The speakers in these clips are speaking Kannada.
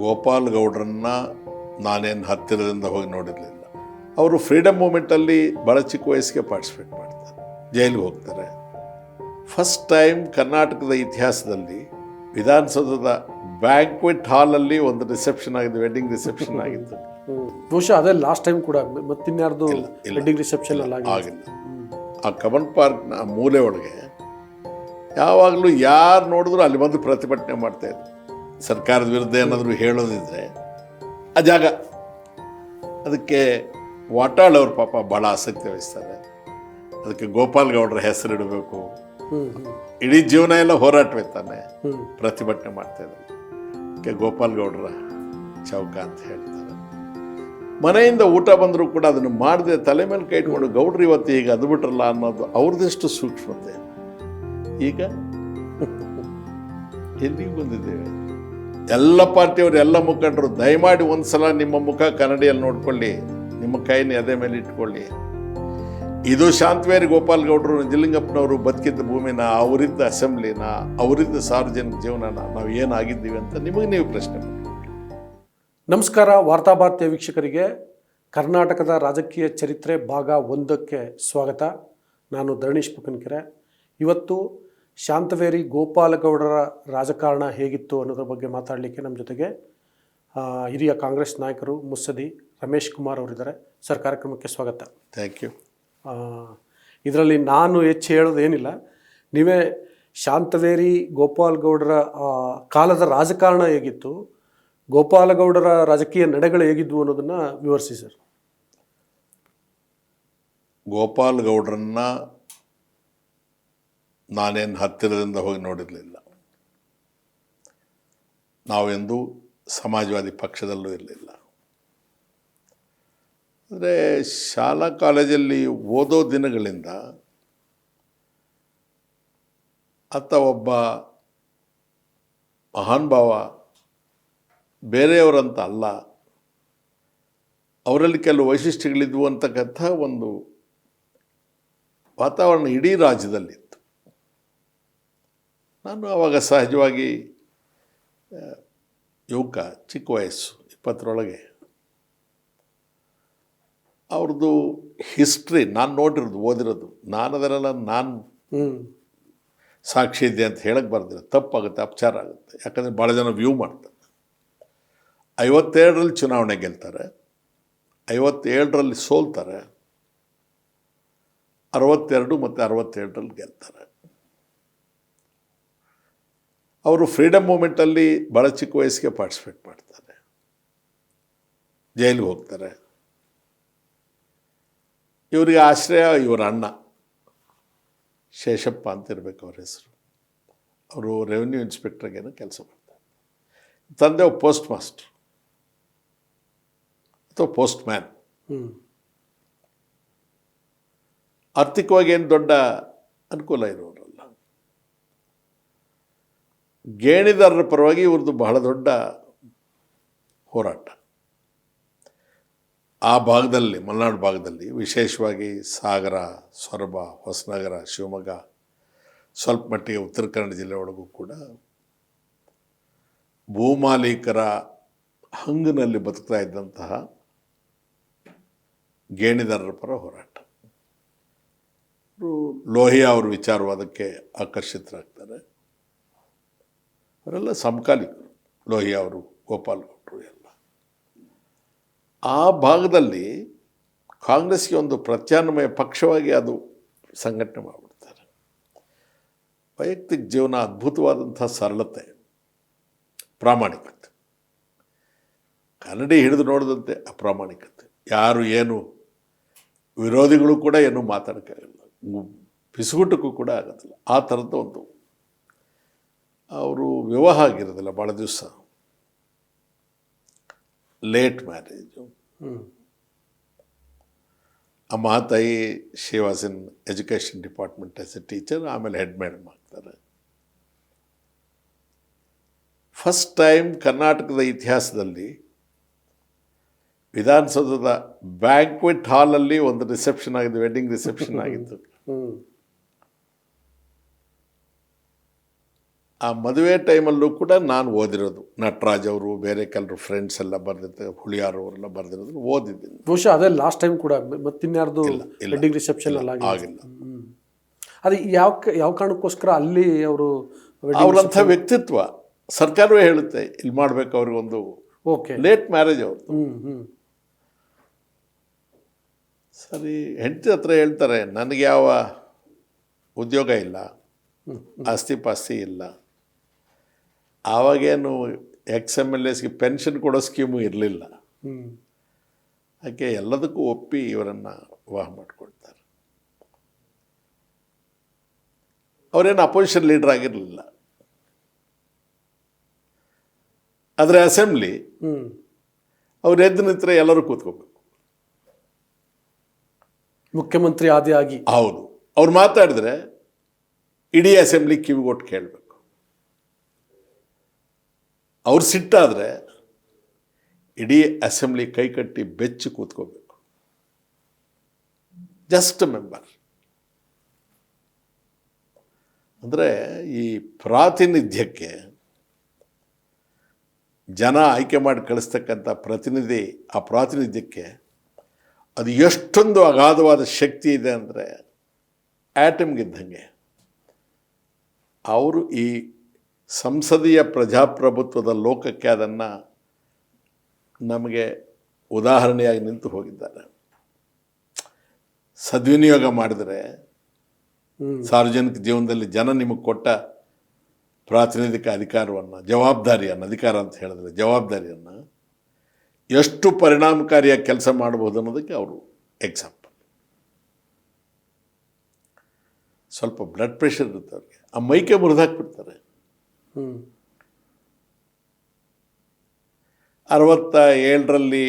ಗೋಪಾಲ್ ಗೌಡ್ರನ್ನ ನಾನೇನು ಹತ್ತಿರದಿಂದ ಹೋಗಿ ನೋಡಿರಲಿಲ್ಲ. ಅವರು ಫ್ರೀಡಮ್ ಮೂಮೆಂಟಲ್ಲಿ ಭಾಳ ಚಿಕ್ಕ ವಯಸ್ಸಿಗೆ ಪಾರ್ಟಿಸಿಪೇಟ್ ಮಾಡ್ತಾರೆ, ಜೈಲಿಗೆ ಹೋಗ್ತಾರೆ. ಫಸ್ಟ್ ಟೈಮ್ ಕರ್ನಾಟಕದ ಇತಿಹಾಸದಲ್ಲಿ ವಿಧಾನಸೌಧದ ಬ್ಯಾಂಕ್ವೆಟ್ ಹಾಲಲ್ಲಿ ಒಂದು ರಿಸೆಪ್ಷನ್ ಆಗಿದ್ದು, ವೆಡ್ಡಿಂಗ್ ರಿಸೆಪ್ಷನ್ ಆಗಿತ್ತು. ಬಹುಶಃ ಅದೇ ಲಾಸ್ಟ್ ಟೈಮ್ ಕೂಡ ಮತ್ತಿನ್ಯಾರ್ದು ವೆಡ್ಡಿಂಗ್ ರಿಸೆಪ್ಷನ್ ಆಗಿಲ್ಲ. ಆ ಕಮನ್ ಪಾರ್ಕ್ನ ಮೂಲೆ ಒಳಗೆ ಯಾವಾಗಲೂ ಯಾರು ನೋಡಿದ್ರು ಅಲ್ಲಿ ಬಂದು ಪ್ರತಿಭಟನೆ ಮಾಡ್ತಾಯಿದ್ರು. ಸರ್ಕಾರದ ವಿರುದ್ಧ ಏನಾದರೂ ಹೇಳೋದಿದ್ರೆ ಆ ಜಾಗ, ಅದಕ್ಕೆ ವಾಟಾಳ್ ಅವ್ರ ಪಾಪ ಭಾಳ ಆಸಕ್ತಿ ವಹಿಸ್ತಾರೆ. ಅದಕ್ಕೆ ಗೋಪಾಲ್ ಗೌಡ್ರ ಹೆಸರಿಡಬೇಕು, ಇಡೀ ಜೀವನ ಎಲ್ಲ ಹೋರಾಟವೇ ತಾನೆ, ಪ್ರತಿಭಟನೆ ಮಾಡ್ತಾಯಿದ್ರು. ಅದಕ್ಕೆ ಗೋಪಾಲ್ ಗೌಡ್ರ ಚೌಕ ಅಂತ ಹೇಳ್ತಾರೆ. ಮನೆಯಿಂದ ಊಟ ಬಂದರೂ ಕೂಡ ಅದನ್ನು ಮಾಡದೆ ತಲೆ ಮೇಲೆ ಕೈ ಇಟ್ಕೊಂಡು ಗೌಡ್ರು ಇವತ್ತು ಈಗ ಅದು ಬಿಟ್ರಲ್ಲ ಅನ್ನೋದು ಅವ್ರದ್ದೆಷ್ಟು ಸೂಕ್ಷ್ಮತೆ. ಈಗ ಎಲ್ಲಿಗೆ ಬಂದಿದ್ದೇವೆ? ಎಲ್ಲ ಪಾರ್ಟಿಯವರು, ಎಲ್ಲ ಮುಖಂಡರು ದಯಮಾಡಿ ಒಂದ್ಸಲ ನಿಮ್ಮ ಮುಖ ಕನ್ನಡಿಯಲ್ಲಿ ನೋಡ್ಕೊಳ್ಳಿ, ನಿಮ್ಮ ಕೈನ ಎದೆ ಮೇಲೆ ಇಟ್ಕೊಳ್ಳಿ. ಇದು ಶಾಂತವೇರಿ ಗೋಪಾಲ್ ಗೌಡರು, ನಿಜಲಿಂಗಪ್ಪನವರು ಬದುಕಿದ್ದ ಭೂಮಿನ, ಅವರಿದ್ದ ಅಸೆಂಬ್ಲಿನ, ಅವರಿದ್ದ ಸಾರ್ವಜನಿಕ ಜೀವನನ ನಾವು ಏನಾಗಿದ್ದೀವಿ ಅಂತ ನಿಮಗೆ ನೀವು ಪ್ರಶ್ನೆ ಮಾಡಿ. ನಮಸ್ಕಾರ ವಾರ್ತಾಭಾರತೀಯ ವೀಕ್ಷಕರಿಗೆ ಕರ್ನಾಟಕದ ರಾಜಕೀಯ ಚರಿತ್ರೆ ಭಾಗ 1ಕ್ಕೆ ಸ್ವಾಗತ. ನಾನು ಧರಣೀಶ್ ಪುಕ್ಕನಕೆರೆ. ಇವತ್ತು ಶಾಂತವೇರಿ ಗೋಪಾಲಗೌಡರ ರಾಜಕಾರಣ ಹೇಗಿತ್ತು ಅನ್ನೋದ್ರ ಬಗ್ಗೆ ಮಾತಾಡಲಿಕ್ಕೆ ನಮ್ಮ ಜೊತೆಗೆ ಹಿರಿಯ ಕಾಂಗ್ರೆಸ್ ನಾಯಕರು ಮುತ್ಸದಿ ರಮೇಶ್ ಕುಮಾರ್ ಅವರಿದ್ದಾರೆ. ಸರ್, ಕಾರ್ಯಕ್ರಮಕ್ಕೆ ಸ್ವಾಗತ. Thank you. ಇದರಲ್ಲಿ ನಾನು ಹೆಚ್ಚು ಹೇಳೋದೇನಿಲ್ಲ, ನೀವೇ ಶಾಂತವೇರಿ ಗೋಪಾಲಗೌಡರ ಕಾಲದ ರಾಜಕಾರಣ ಹೇಗಿತ್ತು, ಗೋಪಾಲಗೌಡರ ರಾಜಕೀಯ ನಡೆಗಳು ಹೇಗಿದ್ವು ಅನ್ನೋದನ್ನು ವಿವರಿಸಿ ಸರ್. ಗೋಪಾಲ್ ಗೌಡ್ರನ್ನ ನಾನೇನು ಹತ್ತಿರದಿಂದ ಹೋಗಿ ನೋಡಿರಲಿಲ್ಲ. ನಾವೆಂದೂ ಸಮಾಜವಾದಿ ಪಕ್ಷದಲ್ಲೂ ಇರಲಿಲ್ಲ. ಅಂದರೆ ಶಾಲಾ ಕಾಲೇಜಲ್ಲಿ ಓದೋ ದಿನಗಳಿಂದ ಆತ ಒಬ್ಬ ಮಹಾನ್ ಭಾವ, ಬೇರೆಯವರಂತ ಅಲ್ಲ, ಅವರಲ್ಲಿ ಕೆಲವು ವೈಶಿಷ್ಟ್ಯಗಳಿದ್ವು ಅಂತಕ್ಕಂಥ ಒಂದು ವಾತಾವರಣ ಇಡೀ ರಾಜ್ಯದಲ್ಲಿತ್ತು. ನಾನು ಆವಾಗ ಸಹಜವಾಗಿ ಯುವಕ, ಚಿಕ್ಕ ವಯಸ್ಸು, 20ರೊಳಗೆ. ಅವ್ರದ್ದು ಹಿಸ್ಟ್ರಿ ನಾನು ನೋಡಿರೋದು, ಓದಿರೋದು. ನಾನು ಅದನ್ನೆಲ್ಲ ನಾನು ಸಾಕ್ಷಿ ಇದ್ದೆ ಅಂತ ಹೇಳಕ್ಕೆ ಬರ್ದಿಲ್ಲ, ತಪ್ಪಾಗುತ್ತೆ, ಅಪಚಾರ ಆಗುತ್ತೆ. ಯಾಕಂದರೆ ಭಾಳ ಜನ ವ್ಯೂ ಮಾಡ್ತಾರೆ. 52ರಲ್ಲಿ ಚುನಾವಣೆ ಗೆಲ್ತಾರೆ, 57ರಲ್ಲಿ ಸೋಲ್ತಾರೆ, 62 ಮತ್ತು 67ರಲ್ಲಿ ಗೆಲ್ತಾರೆ. ಅವರು ಫ್ರೀಡಮ್ ಮೂಮೆಂಟಲ್ಲಿ ಭಾಳ ಚಿಕ್ಕ ವಯಸ್ಸಿಗೆ ಪಾರ್ಟಿಸಿಪೇಟ್ ಮಾಡ್ತಾರೆ, ಜೈಲಿಗೆ ಹೋಗ್ತಾರೆ. ಇವರಿಗೆ ಆಶ್ರಯ ಇವರ ಅಣ್ಣ ಶೇಷಪ್ಪ ಅಂತ ಇರಬೇಕು ಅವ್ರ ಹೆಸರು. ಅವರು ರೆವಿನ್ಯೂ ಇನ್ಸ್ಪೆಕ್ಟ್ರಾಗೇನೋ ಕೆಲಸ ಮಾಡ್ತಾರೆ. ತಂದೆ ಒಬ್ಬ ಪೋಸ್ಟ್ ಮಾಸ್ಟರ್ ಅಥವಾ ಪೋಸ್ಟ್ ಮ್ಯಾನ್. ಆರ್ಥಿಕವಾಗಿ ಏನು ದೊಡ್ಡ ಅನುಕೂಲ ಇರೋರಲ್ಲ. ಗೇಣಿದಾರರ ಪರವಾಗಿ ಇವ್ರದ್ದು ಬಹಳ ದೊಡ್ಡ ಹೋರಾಟ. ಆ ಭಾಗದಲ್ಲಿ, ಮಲೆನಾಡು ಭಾಗದಲ್ಲಿ, ವಿಶೇಷವಾಗಿ ಸಾಗರ, ಸೊರಬ, ಹೊಸನಗರ, ಶಿವಮೊಗ್ಗ, ಸ್ವಲ್ಪ ಮಟ್ಟಿಗೆ ಉತ್ತರ ಕನ್ನಡ ಜಿಲ್ಲೆ ಒಳಗೂ ಕೂಡ ಭೂಮಾಲೀಕರ ಹಂಗಿನಲ್ಲಿ ಬದುಕ್ತಾ ಇದ್ದಂತಹ ಗೇಣಿದಾರರ ಪರ ಹೋರಾಟ. ಲೋಹಿಯಾ ಅವ್ರ ವಿಚಾರವಾದಕ್ಕೆ ಆಕರ್ಷಿತರಾಗ್ತಾರೆ. ಅವರೆಲ್ಲ ಸಮಕಾಲೀಕರು, ಲೋಹಿಯಾ ಅವರು, ಗೋಪಾಲ್ ಗೌಡರು ಎಲ್ಲ. ಆ ಭಾಗದಲ್ಲಿ ಕಾಂಗ್ರೆಸ್ಗೆ ಒಂದು ಪ್ರತ್ಯಾಮ್ನಾಯ ಪಕ್ಷವಾಗಿ ಅದು ಸಂಘಟನೆ ಮಾಡಿಬಿಡ್ತಾರೆ. ವೈಯಕ್ತಿಕ ಜೀವನ ಅದ್ಭುತವಾದಂಥ ಸರಳತೆ, ಪ್ರಾಮಾಣಿಕತೆ. ಕನ್ನಡಿ ಹಿಡಿದು ನೋಡಿದಂತೆ ಅಪ್ರಾಮಾಣಿಕತೆ. ಯಾರು ಏನು ವಿರೋಧಿಗಳು ಕೂಡ ಏನೂ ಮಾತಾಡೋಕ್ಕಾಗಲ್ಲ, ಪಿಸುಗುಟ್ಟಕ್ಕೂ ಕೂಡ ಆಗೋದಿಲ್ಲ. ಆ ಥರದ್ದು ಒಂದು ಅವರು ವಿವಾಹ ಆಗಿರೋದಿಲ್ಲ ಭಾಳ ದಿವಸ, ಲೇಟ್ ಮ್ಯಾರೇಜು. ಆ ಮಹಾತಾಯಿ she was in education department as a teacher, ಆಮೇಲೆ ಹೆಡ್ ಮೇಡಮ್ ಆಗ್ತಾರೆ. ಫಸ್ಟ್ ಟೈಮ್ ಕರ್ನಾಟಕದ ಇತಿಹಾಸದಲ್ಲಿ ವಿಧಾನಸೌಧದ ಬ್ಯಾಂಕ್ವೆಟ್ ಹಾಲಲ್ಲಿ ಒಂದು ರಿಸೆಪ್ಷನ್ ಆಗಿದ್ದು, ವೆಡ್ಡಿಂಗ್ ರಿಸೆಪ್ಷನ್ ಆಗಿತ್ತು. ಆ ಮದುವೆ ಟೈಮಲ್ಲೂ ಕೂಡ ನಾನು ಓದಿರೋದು ನಟರಾಜ್ ಅವರು ಬೇರೆ ಕೆಲವರು ಫ್ರೆಂಡ್ಸ್ ಎಲ್ಲ ಬರೆದಿರ್ತಾರೆ, ಹುಳಿಯಾರ್ ಅವರೆಲ್ಲ ಬರೆದಿರೋದು ಓದಿದ್ದೀನಿ. ಬಹುಶಃ ಅದೇ ಲಾಸ್ಟ್ ಟೈಮ್ ಕೂಡ ಮತ್ತಿನ್ಯಾರ್ದು ಇಲ್ಲ. ವೆಡ್ಡಿಂಗ್ ರಿಸೆಪ್ಷನ್ ಅಲ್ಲ ಆಗಿಲ್ಲ. ಅದು ಯಾವ ಕಾರಣಕ್ಕೋಸ್ಕರ ಅಲ್ಲಿ ಅವರು ಅವ್ರಂಥ ವ್ಯಕ್ತಿತ್ವ ಸರ್ಕಾರವೇ ಹೇಳುತ್ತೆ ಇಲ್ಲಿ ಮಾಡಬೇಕು ಅವ್ರಿಗೊಂದು ಓಕೆ ಲೇಟ್ ಮ್ಯಾರೇಜ್ ಅವರು. ಹ್ಞೂ ಸರಿ, ಹೆಂಡತಿ ಹತ್ರ ಹೇಳ್ತಾರೆ ನನಗೆ ಯಾವ ಉದ್ಯೋಗ ಇಲ್ಲ, ಆಸ್ತಿ ಪಾಸ್ತಿ ಇಲ್ಲ. ಆವಾಗೇನು XMLAಸ್ಗೆ ಪೆನ್ಷನ್ ಕೊಡೋ ಸ್ಕೀಮು ಇರಲಿಲ್ಲ. ಯಾಕೆ ಎಲ್ಲದಕ್ಕೂ ಒಪ್ಪಿ ಇವರನ್ನು ವಿವಾಹ ಮಾಡಿಕೊಳ್ತಾರೆ. ಅವರೇನು ಅಪೋಸಿಷನ್ ಲೀಡರ್ ಆಗಿರಲಿಲ್ಲ. ಆದರೆ ಅಸೆಂಬ್ಲಿ ಅವ್ರು ಎದ್ದು ನಿಂತರೆ ಎಲ್ಲರೂ ಕೂತ್ಕೋಬೇಕು. ಮುಖ್ಯಮಂತ್ರಿ ಆದಿಯಾಗಿ ಹೌದು, ಅವ್ರು ಮಾತಾಡಿದ್ರೆ ಇಡೀ ಅಸೆಂಬ್ಲಿ ಕಿವಿಗೊಟ್ಟು ಕೇಳಬೇಕು. ಅವ್ರು ಸಿಟ್ಟಾದರೆ ಇಡೀ ಅಸೆಂಬ್ಲಿ ಕೈಕಟ್ಟಿ ಬೆಚ್ಚಿ ಕೂತ್ಕೋಬೇಕು. ಜಸ್ಟ್ ಮೆಂಬರ್ ಅಂದರೆ ಈ ಪ್ರಾತಿನಿಧ್ಯಕ್ಕೆ ಜನ ಆಯ್ಕೆ ಮಾಡಿ ಕಳಿಸ್ತಕ್ಕಂಥ ಪ್ರತಿನಿಧಿ, ಆ ಪ್ರಾತಿನಿಧ್ಯಕ್ಕೆ ಅದು ಎಷ್ಟೊಂದು ಅಗಾಧವಾದ ಶಕ್ತಿ ಇದೆ ಅಂದರೆ ಆಟಮ್ಗಿದ್ದಂಗೆ. ಅವರು ಈ ಸಂಸದೀಯ ಪ್ರಜಾಪ್ರಭುತ್ವದ ಲೋಕಕ್ಕೆ ಅದನ್ನು ನಮಗೆ ಉದಾಹರಣೆಯಾಗಿ ನಿಂತು ಹೋಗಿದ್ದಾರೆ. ಸದ್ವಿನಿಯೋಗ ಮಾಡಿದರೆ ಸಾರ್ವಜನಿಕ ಜೀವನದಲ್ಲಿ ಜನ ನಿಮಗೆ ಕೊಟ್ಟ ಪ್ರಾತಿನಿಧಿಕ ಅಧಿಕಾರವನ್ನು, ಜವಾಬ್ದಾರಿಯನ್ನು, ಅಧಿಕಾರ ಅಂತ ಹೇಳಿದ್ರೆ ಜವಾಬ್ದಾರಿಯನ್ನು ಎಷ್ಟು ಪರಿಣಾಮಕಾರಿಯಾಗಿ ಕೆಲಸ ಮಾಡ್ಬೋದು ಅನ್ನೋದಕ್ಕೆ ಅವರು ಎಕ್ಸಾಂಪಲ್. ಸ್ವಲ್ಪ ಬ್ಲಡ್ ಪ್ರೆಷರ್ ಇರುತ್ತೆ ಅವ್ರಿಗೆ, ಆ ಮೈಕೆ ಮುರಿದಾಕ್ಬಿಡ್ತಾರೆ. 67ರಲ್ಲಿ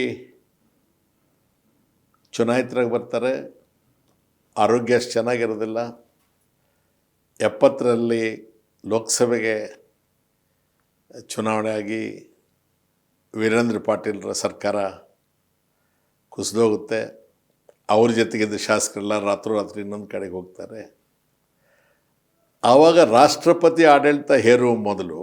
ಚುನಾಯಿತರಾಗಿ ಬರ್ತಾರೆ, ಆರೋಗ್ಯ ಅಷ್ಟು ಚೆನ್ನಾಗಿರೋದಿಲ್ಲ. 70ರಲ್ಲಿ ಲೋಕಸಭೆಗೆ ಚುನಾವಣೆ ಆಗಿ ವೀರೇಂದ್ರ ಪಾಟೀಲ್ರ ಸರ್ಕಾರ ಕುಸಿದೋಗುತ್ತೆ. ಅವ್ರ ಜೊತೆಗಿದ್ದ ಶಾಸಕರೆಲ್ಲ ರಾತ್ರೋರಾತ್ರಿ ಇನ್ನೊಂದು ಕಡೆಗೆ ಹೋಗ್ತಾರೆ. ಆವಾಗ ರಾಷ್ಟ್ರಪತಿ ಆಡಳಿತ ಹೇರುವ ಮೊದಲು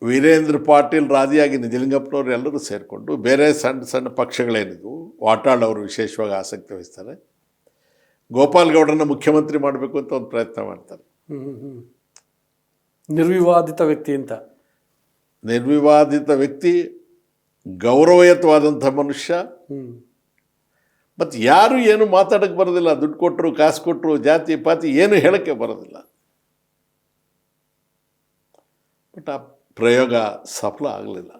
ವೀರೇಂದ್ರ ಪಾಟೀಲ್ ರಾದಿಯಾಗಿ ನಿಜಲಿಂಗಪ್ಪನವ್ರು ಎಲ್ಲರೂ ಸೇರಿಕೊಂಡು ಬೇರೆ ಸಣ್ಣ ಸಣ್ಣ ಪಕ್ಷಗಳೇನಿದ್ವು, ವಾಟಾಳ್ ಅವರು ವಿಶೇಷವಾಗಿ ಆಸಕ್ತಿ ವಹಿಸ್ತಾರೆ. ಗೋಪಾಲ್ ಗೌಡರನ್ನ ಮುಖ್ಯಮಂತ್ರಿ ಮಾಡಬೇಕು ಅಂತ ಒಂದು ಪ್ರಯತ್ನ ಮಾಡ್ತಾರೆ. ನಿರ್ವಿವಾದಿತ ವ್ಯಕ್ತಿ ಅಂತ. ನಿರ್ವಿವಾದಿತ ವ್ಯಕ್ತಿ, ಗೌರವಯುತವಾದಂಥ ಮನುಷ್ಯ. ಮತ್ತು ಯಾರು ಏನು ಮಾತಾಡೋಕ್ಕೆ ಬರೋದಿಲ್ಲ. ದುಡ್ಡು ಕೊಟ್ಟರು, ಕಾಸು ಕೊಟ್ಟರು, ಜಾತಿ ಪಾತಿ ಏನು ಹೇಳೋಕ್ಕೆ ಬರೋದಿಲ್ಲ. ಬಟ್ ಆ ಪ್ರಯೋಗ ಸಫಲ ಆಗಲಿಲ್ಲ.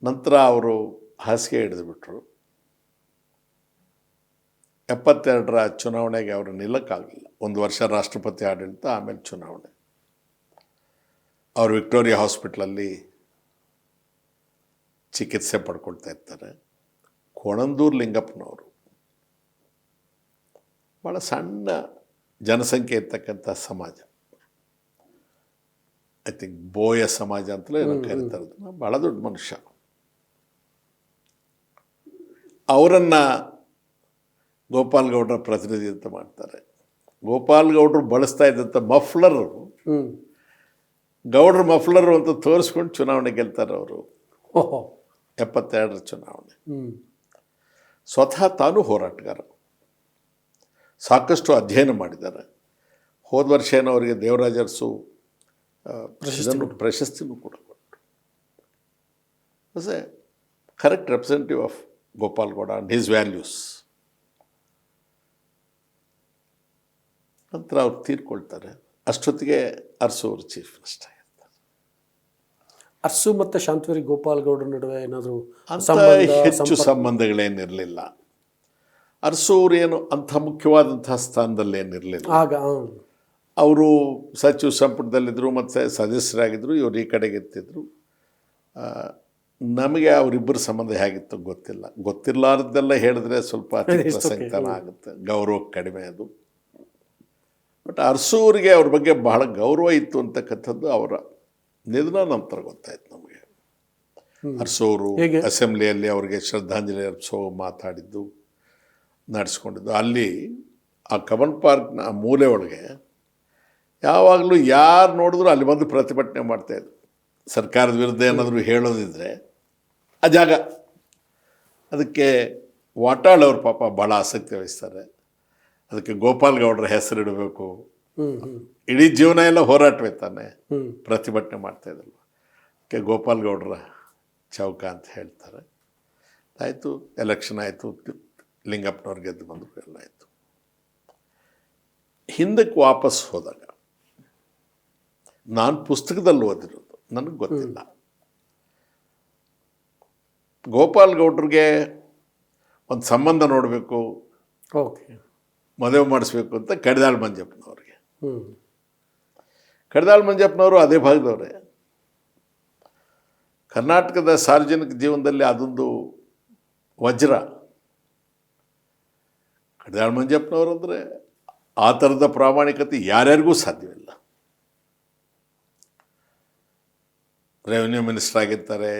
ನಂತರ ಅವರು ಹಾಸಿಗೆ ಹಿಡಿದುಬಿಟ್ರು. 72ರ ಚುನಾವಣೆಗೆ ಅವರು ನಿಲ್ಲಕ್ಕಾಗಲಿಲ್ಲ. 1 ವರ್ಷ ರಾಷ್ಟ್ರಪತಿ ಆಡಳಿತ, ಆಮೇಲೆ ಚುನಾವಣೆ. ಅವರು ವಿಕ್ಟೋರಿಯಾ ಹಾಸ್ಪಿಟ್ಲಲ್ಲಿ ಚಿಕಿತ್ಸೆ ಪಡ್ಕೊಳ್ತಾ ಇರ್ತಾರೆ. ಕೊಣಂದೂರು ಲಿಂಗಪ್ಪನವರು ಭಾಳ ಸಣ್ಣ ಜನಸಂಖ್ಯೆ ಇರ್ತಕ್ಕಂಥ ಸಮಾಜ, ಐ ಥಿಂಕ್ ಬೋಯ ಸಮಾಜ ಅಂತಲೇ ಏನೋ ಕರೀತಾರೆ. ಭಾಳ ದೊಡ್ಡ ಮನುಷ್ಯ. ಅವರನ್ನು ಗೋಪಾಲ್ ಗೌಡರ ಪ್ರತಿನಿಧಿ ಅಂತ ಮಾಡ್ತಾರೆ. ಗೋಪಾಲ್ ಗೌಡರು ಬಳಸ್ತಾ ಇದ್ದಂಥ ಮಫ್ಲರು ಗೌಡ್ರ ಮಫ್ಲರು ಅಂತ ತೋರಿಸ್ಕೊಂಡು ಚುನಾವಣೆ ಗೆಲ್ತಾರೆ ಅವರು. 72ರ ಚುನಾವಣೆ. ಸ್ವತಃ ತಾನು ಹೋರಾಟಗಾರ, ಸಾಕಷ್ಟು ಅಧ್ಯಯನ ಮಾಡಿದ್ದಾರೆ. ಹೋದ ವರ್ಷ ಏನೋ ಅವರಿಗೆ ದೇವರಾಜ ಅರಸು ಪ್ರಶಸ್ತಿನೂ ಕೂಡ ಕೊಟ್ಟರು. Was A correct representative of Gopal Gowda and his values. ನಂತರ ಅವ್ರು ತೀರ್ಕೊಳ್ತಾರೆ. ಅಷ್ಟೊತ್ತಿಗೆ ಅರಸು ಅವರು ಚೀಫ್ ಮಿನಿಸ್ಟರ್ ಆಗಿರ್ತಾರೆ. ಅರಸು ಮತ್ತು ಶಾಂತವೇರಿ ಗೋಪಾಲ್ ಗೌಡರ ನಡುವೆ ಏನಾದರೂ ಅಂತ ಹೆಚ್ಚು ಸಂಬಂಧಗಳೇನಿರಲಿಲ್ಲ. ಅರಸು ಅವರು ಏನು ಅಂಥ ಮುಖ್ಯವಾದಂತಹ ಸ್ಥಾನದಲ್ಲಿ ಏನಿರಲಿಲ್ಲ. ಆಗ ಅವರು ಸಚಿವ ಸಂಪುಟದಲ್ಲಿದ್ದರು ಮತ್ತು ಸದಸ್ಯರಾಗಿದ್ದರು. ಇವರು ಈ ಕಡೆಗೆ ಇರ್ತಿದ್ರು. ನಮಗೆ ಅವರಿಬ್ಬರ ಸಂಬಂಧ ಹೇಗಿತ್ತು ಗೊತ್ತಿಲ್ಲ. ಗೊತ್ತಿರಲಾರ್ದೆಲ್ಲ ಹೇಳಿದ್ರೆ ಸ್ವಲ್ಪ ಅತಿಪ್ರಸಂಗತನ ಆಗುತ್ತೆ, ಗೌರವ ಕಡಿಮೆ ಅದು. ಬಟ್ ಅರಸೂರಿಗೆ ಅವ್ರ ಬಗ್ಗೆ ಬಹಳ ಗೌರವ ಇತ್ತು ಅಂತಕ್ಕಂಥದ್ದು ಅವರ ನಿಧನ ನಂತರ ಗೊತ್ತಾಯ್ತು ನಮಗೆ. ಅರಸೂರು ಅಸೆಂಬ್ಲಿಯಲ್ಲಿ ಅವರಿಗೆ ಶ್ರದ್ಧಾಂಜಲಿ ಅರ್ಪಿಸೋ ಮಾತಾಡಿದ್ದು, ನಡೆಸ್ಕೊಂಡಿದ್ದು. ಅಲ್ಲಿ ಆ ಕಬ್ಬನ್ ಪಾರ್ಕ್ನ ಮೂಲೆ ಒಳಗೆ ಯಾವಾಗಲೂ ಯಾರು ನೋಡಿದ್ರು ಅಲ್ಲಿ ಬಂದು ಪ್ರತಿಭಟನೆ ಮಾಡ್ತಾಯಿದ್ರು. ಸರ್ಕಾರದ ವಿರುದ್ಧ ಏನಾದರೂ ಹೇಳೋದಿದ್ರೆ ಆ ಜಾಗ. ಅದಕ್ಕೆ ವಾಟಾಳ್ ಅವ್ರ ಪಾಪ ಭಾಳ ಆಸಕ್ತಿ ವಹಿಸ್ತಾರೆ. ಅದಕ್ಕೆ ಗೋಪಾಲ್ ಗೌಡರ ಹೆಸರಿಡಬೇಕು. ಇಡೀ ಜೀವನ ಎಲ್ಲ ಹೋರಾಟವೇ ತಾನೆ, ಪ್ರತಿಭಟನೆ ಮಾಡ್ತಾಯಿದ್ರಲ್ವ. ಅದಕ್ಕೆ ಗೋಪಾಲ್ ಗೌಡರ ಚೌಕ ಅಂತ ಹೇಳ್ತಾರೆ. ಆಯಿತು, ಎಲೆಕ್ಷನ್ ಆಯಿತು, ಲಿಂಗಪ್ಪನವ್ರು ಗೆದ್ದು ಬಂದರು, ಎಲ್ಲ ಆಯಿತು. ಹಿಂದಕ್ಕೆ ವಾಪಸ್ ಹೋದಾಗ ನಾನು ಪುಸ್ತಕದಲ್ಲಿ ಓದಿರೋದು, ನನಗೆ ಗೊತ್ತಿಲ್ಲ. ಗೋಪಾಲ್ ಗೌಡ್ರಿಗೆ ಒಂದು ಸಂಬಂಧ ನೋಡಬೇಕು, ಓಕೆ, ಮದುವೆ ಮಾಡಿಸ್ಬೇಕು ಅಂತ ಕಡಿದಾಳ್ ಮಂಜಪ್ಪನವ್ರಿಗೆ. ಕಡಿದಾಳ್ ಮಂಜಪ್ಪನವರು ಅದೇ ಭಾಗದವರೇ. ಕರ್ನಾಟಕದ ಸಾರ್ವಜನಿಕ ಜೀವನದಲ್ಲಿ ಅದೊಂದು ವಜ್ರ. ಕಡಿದಾಳ್ ಮಂಜಪ್ಪನವರು ಅಂದರೆ ಆ ಥರದ ಪ್ರಾಮಾಣಿಕತೆ ಯಾರ್ಯಾರಿಗೂ ಸಾಧ್ಯವಿಲ್ಲ. ರೆವಿನ್ಯೂ ಮಿನಿಸ್ಟರ್ ಆಗಿರ್ತಾರೆ,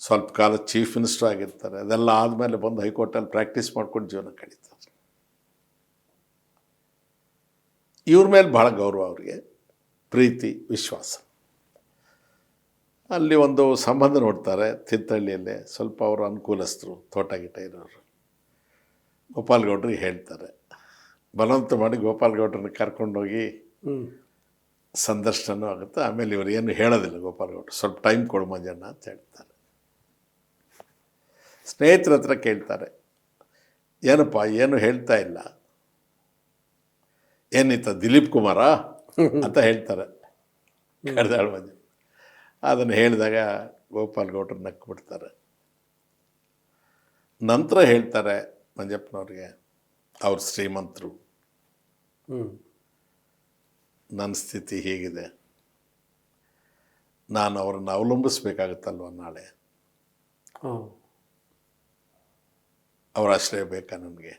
ಸ್ವಲ್ಪ ಕಾಲ ಚೀಫ್ ಮಿನಿಸ್ಟರ್ ಆಗಿರ್ತಾರೆ. ಅದೆಲ್ಲ ಆದಮೇಲೆ ಬಂದು ಹೈಕೋರ್ಟಲ್ಲಿ ಪ್ರಾಕ್ಟೀಸ್ ಮಾಡ್ಕೊಂಡು ಜೀವನ ಕಳೀತಾರೆ. ಇವ್ರ ಮೇಲೆ ಭಾಳ ಗೌರವ, ಅವ್ರಿಗೆ ಪ್ರೀತಿ, ವಿಶ್ವಾಸ. ಅಲ್ಲಿ ಒಂದು ಸಂಬಂಧ ನೋಡ್ತಾರೆ ತಿತ್ತಳ್ಳಿಯಲ್ಲೇ. ಸ್ವಲ್ಪ ಅವರು ಅನುಕೂಲಸ್ಥರು, ತೋಟ ಗಿಟ ಇರೋರು. ಗೋಪಾಲ್ ಗೌಡ್ರಿಗೆ ಹೇಳ್ತಾರೆ, ಬಲವಂತ ಮಾಡಿ ಗೋಪಾಲ್ ಗೌಡ್ರನ್ನ ಕರ್ಕೊಂಡೋಗಿ ಸಂದರ್ಶನ ಆಗುತ್ತೆ. ಆಮೇಲೆ ಇವರು ಏನು ಹೇಳೋದಿಲ್ಲ ಗೋಪಾಲ್ ಗೌಡ್ರು, ಸ್ವಲ್ಪ ಟೈಮ್ ಕೊಡು ಮಂಜಣ್ಣ ಅಂತ ಹೇಳ್ತಾರೆ. ಸ್ನೇಹಿತರ ಹತ್ರ ಕೇಳ್ತಾರೆ, ಏನಪ್ಪ ಏನು ಹೇಳ್ತಾ ಇಲ್ಲ, ಏನಿತ್ತ ದಿಲೀಪ್ ಕುಮಾರ ಅಂತ ಹೇಳ್ತಾರೆ ಕಡಿದಾಳ್ ಮಂಜ. ಅದನ್ನು ಹೇಳಿದಾಗ ಗೋಪಾಲ್ ಗೌಡ್ರು ನಕ್ಕು ಬಿಡ್ತಾರೆ. ನಂತರ ಹೇಳ್ತಾರೆ ಮಂಜಪ್ಪನವ್ರಿಗೆ, ಅವ್ರ ಶ್ರೀಮಂತರು, ನನ್ನ ಸ್ಥಿತಿ ಹೀಗಿದೆ, ನಾನು ಅವ್ರನ್ನ ಅವಲಂಬಿಸ್ಬೇಕಾಗುತ್ತಲ್ವ ನಾಳೆ, ಅವರ ಆಶ್ರಯ ಬೇಕಾ ನನಗೆ,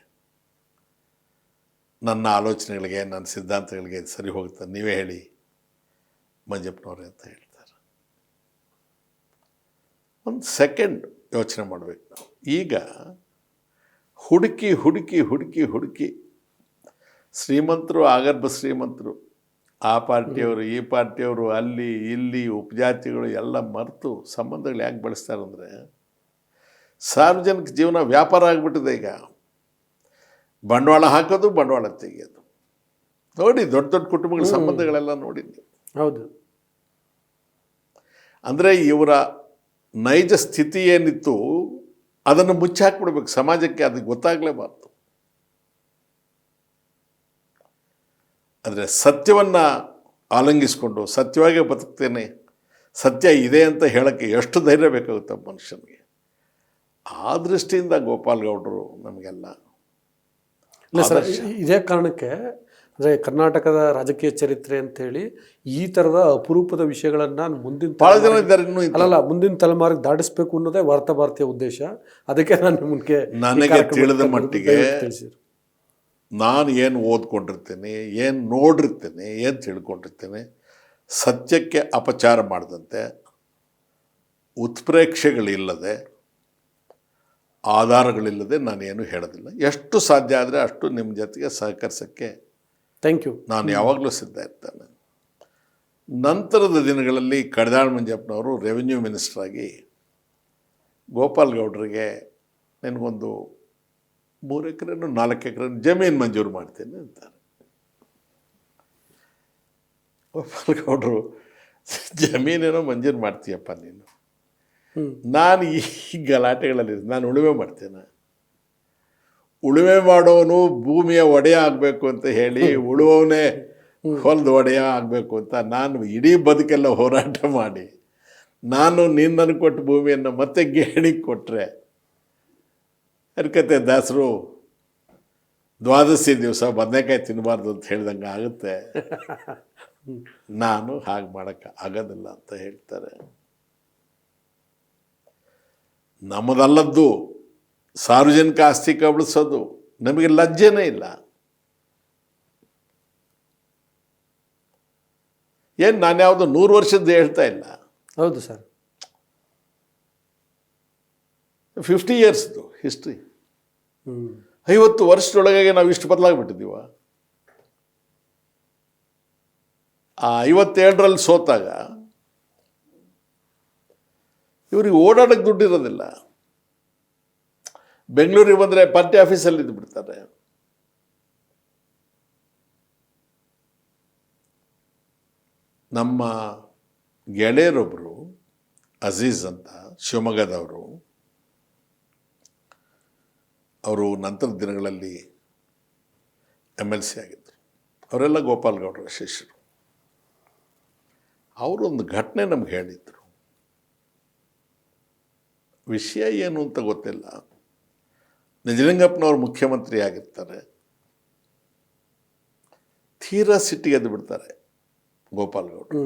ನನ್ನ ಆಲೋಚನೆಗಳಿಗೆ, ನನ್ನ ಸಿದ್ಧಾಂತಗಳಿಗೆ ಸರಿ ಹೋಗುತ್ತೆ, ನೀವೇ ಹೇಳಿ ಮಂಜಪ್ಪನವ್ರೆ ಅಂತ ಹೇಳ್ತಾರೆ. ಒಂದು ಸೆಕೆಂಡ್ ಯೋಚನೆ ಮಾಡಬೇಕು ನಾವು. ಈಗ ಹುಡುಕಿ ಹುಡುಕಿ ಹುಡುಕಿ ಹುಡುಕಿ ಶ್ರೀಮಂತರು, ಆಗರ್ಭ ಶ್ರೀಮಂತರು, ಆ ಪಾರ್ಟಿಯವರು, ಈ ಪಾರ್ಟಿಯವರು, ಅಲ್ಲಿ ಇಲ್ಲಿ ಉಪಜಾತಿಗಳು ಎಲ್ಲ ಮರೆತು ಸಂಬಂಧಗಳು ಯಾಕೆ ಬಳಸ್ತಾರಂದರೆ, ಸಾರ್ವಜನಿಕ ಜೀವನ ವ್ಯಾಪಾರ ಆಗಿಬಿಟ್ಟಿದೆ. ಈಗ ಬಂಡವಾಳ ಹಾಕೋದು, ಬಂಡವಾಳ ತೆಗೆಯೋದು. ನೋಡಿ, ದೊಡ್ಡ ದೊಡ್ಡ ಕುಟುಂಬಗಳ ಸಂಬಂಧಗಳೆಲ್ಲ ನೋಡಿ ನೀವು. ಹೌದು. ಅಂದರೆ ಇವರ ನೈಜ ಸ್ಥಿತಿ ಏನಿತ್ತು ಅದನ್ನು ಮುಚ್ಚಿ ಹಾಕ್ಬಿಡ್ಬೇಕು ಸಮಾಜಕ್ಕೆ, ಅದಕ್ಕೆ ಗೊತ್ತಾಗಲೇಬಾರ್ದು. ಆದರೆ ಸತ್ಯವನ್ನು ಆಲಂಗಿಸ್ಕೊಂಡು ಸತ್ಯವಾಗಿ ಬದುಕ್ತೇನೆ, ಸತ್ಯ ಇದೆ ಅಂತ ಹೇಳೋಕ್ಕೆ ಎಷ್ಟು ಧೈರ್ಯ ಬೇಕಾಗುತ್ತೆ ಮನುಷ್ಯನಿಗೆ. ಆ ದೃಷ್ಟಿಯಿಂದ ಗೋಪಾಲ್ ಗೌಡರು ನಮಗೆಲ್ಲ ಇಲ್ಲ ಸರ್, ಇದೇ ಕಾರಣಕ್ಕೆ ಅಂದರೆ ಕರ್ನಾಟಕದ ರಾಜಕೀಯ ಚರಿತ್ರೆ ಅಂತೇಳಿ ಈ ಥರದ ಅಪರೂಪದ ವಿಷಯಗಳನ್ನು ಮುಂದಿನ ಭಾಳ ಜನ ಇದ್ದಾರೆ ಇನ್ನೂ. ಅಲ್ಲಲ್ಲ, ಮುಂದಿನ ತಲೆಮಾರಿಗೆ ದಾಟಿಸ್ಬೇಕು ಅನ್ನೋದೇ ವಾರ್ತಾ ಭಾರತೀಯ ಉದ್ದೇಶ. ಅದಕ್ಕೆ ನಾನು ನಿಮಗೆ ನನಗೆ ತಿಳಿದ ಮಟ್ಟಿಗೆ ನಾನು ಏನು ಓದ್ಕೊಂಡಿರ್ತೇನೆ, ಏನು ನೋಡಿರ್ತೇನೆ, ಏನು ತಿಳ್ಕೊಂಡಿರ್ತೇನೆ, ಸತ್ಯಕ್ಕೆ ಅಪಚಾರ ಮಾಡದಂತೆ, ಉತ್ಪ್ರೇಕ್ಷೆಗಳಿಲ್ಲದೆ, ಆಧಾರಗಳಿಲ್ಲದೆ ನಾನೇನು ಹೇಳೋದಿಲ್ಲ. ಎಷ್ಟು ಸಾಧ್ಯ ಆದರೆ ಅಷ್ಟು ನಿಮ್ಮ ಜೊತೆಗೆ ಸಹಕರಿಸೋಕ್ಕೆ ಥ್ಯಾಂಕ್ ಯು, ನಾನು ಯಾವಾಗಲೂ ಸಿದ್ಧ ಇರ್ತೇನೆ. ನಂತರದ ದಿನಗಳಲ್ಲಿ ಕಡಿದಾಳ್ ಮಂಜಪ್ಪನವರು ರೆವಿನ್ಯೂ ಮಿನಿಸ್ಟರ್ ಆಗಿ ಗೋಪಾಲ್ ಗೌಡರಿಗೆ ನನಗೊಂದು 3 ಎಕರೆನೂ 4 ಎಕರೆ ಜಮೀನು ಮಂಜೂರು ಮಾಡ್ತೇನೆ ಅಂತಾರೆ. ಗೋಪಾಲ್ ಗೌಡರು, ಜಮೀನೇನೋ ಮಂಜೂರು ಮಾಡ್ತೀಯಪ್ಪ ನೀನು, ನಾನು ಈ ಗಲಾಟೆಗಳಲ್ಲಿ ನಾನು ಉಳುಮೆ ಮಾಡ್ತೇನೆ, ಉಳುಮೆ ಮಾಡೋನು ಭೂಮಿಯ ಒಡೆಯ ಆಗಬೇಕು ಅಂತ ಹೇಳಿ ಉಳುವವನೇ ಹೊಲದ ಒಡೆಯ ಆಗಬೇಕು ಅಂತ ನಾನು ಇಡೀ ಬದುಕೆಲ್ಲ ಹೋರಾಟ ಮಾಡಿ ನಾನು ನೀನು ನನಗೆ ಕೊಟ್ಟ ಭೂಮಿಯನ್ನು ಮತ್ತೆ ಗೇಣಿಗೆ ಕೊಟ್ಟರೆ ಹರ್ಕತೆ ದಾಸರು ದ್ವಾದಶಿ ದಿವಸ ಬದನೆಕಾಯಿ ತಿನ್ನಬಾರ್ದು ಅಂತ ಹೇಳ್ದಂಗೆ ಆಗುತ್ತೆ. ನಾನು ಹಾಗೆ ಮಾಡೋಕ್ಕೆ ಆಗೋದಿಲ್ಲ ಅಂತ ಹೇಳ್ತಾರೆ. ನಮ್ಮದಲ್ಲದ್ದು ಸಾರ್ವಜನಿಕ ಆಸ್ತಿ ಕಬಳಿಸೋದು ನಮಗೆ ಲಜ್ಜೆನೇ ಇಲ್ಲ. ಏನು ನಾನು ಯಾವುದು 100 ವರ್ಷದ್ದು ಹೇಳ್ತಾ ಇಲ್ಲ. ಹೌದು ಸರ್, 50 ಇಯರ್ಸ್ದು ಹಿಸ್ಟ್ರಿ. 50 ವರ್ಷದೊಳಗೆ ನಾವು ಇಷ್ಟು ಬದಲಾಗ್ಬಿಟ್ಟಿದ್ದೀವ. ಆ 57ರಲ್ಲಿ ಸೋತಾಗ ಇವ್ರಿಗೆ ಓಡಾಡೋಕ್ಕೆ ದುಡ್ಡಿರೋದಿಲ್ಲ. ಬೆಂಗಳೂರಿಗೆ ಬಂದರೆ ಪಾರ್ಟಿ ಆಫೀಸಲ್ಲಿ ಇದ್ದು ಬಿಡ್ತಾರೆ. ನಮ್ಮ ಗೆಳೆಯರೊಬ್ಬರು ಅಜೀಜ್ ಅಂತ ಶಿವಮೊಗ್ಗದವರು, ಅವರು ನಂತರದ ದಿನಗಳಲ್ಲಿ MLC ಆಗಿದ್ದರು. ಅವರೆಲ್ಲ ಗೋಪಾಲ್ ಗೌಡರ ಶಿಷ್ಯರು. ಅವರೊಂದು ಘಟನೆ ನಮ್ಗೆ ಹೇಳಿದರು. ವಿಷಯ ಏನು ಅಂತ ಗೊತ್ತಿಲ್ಲ. ನಿಜಲಿಂಗಪ್ಪನವರು ಮುಖ್ಯಮಂತ್ರಿ ಆಗಿರ್ತಾರೆ, ತೀರಾ ಸಿಟ್ಟಿಗೆ ಎದ್ದು ಬಿಡ್ತಾರೆ ಗೋಪಾಲ್ ಗೌಡರು.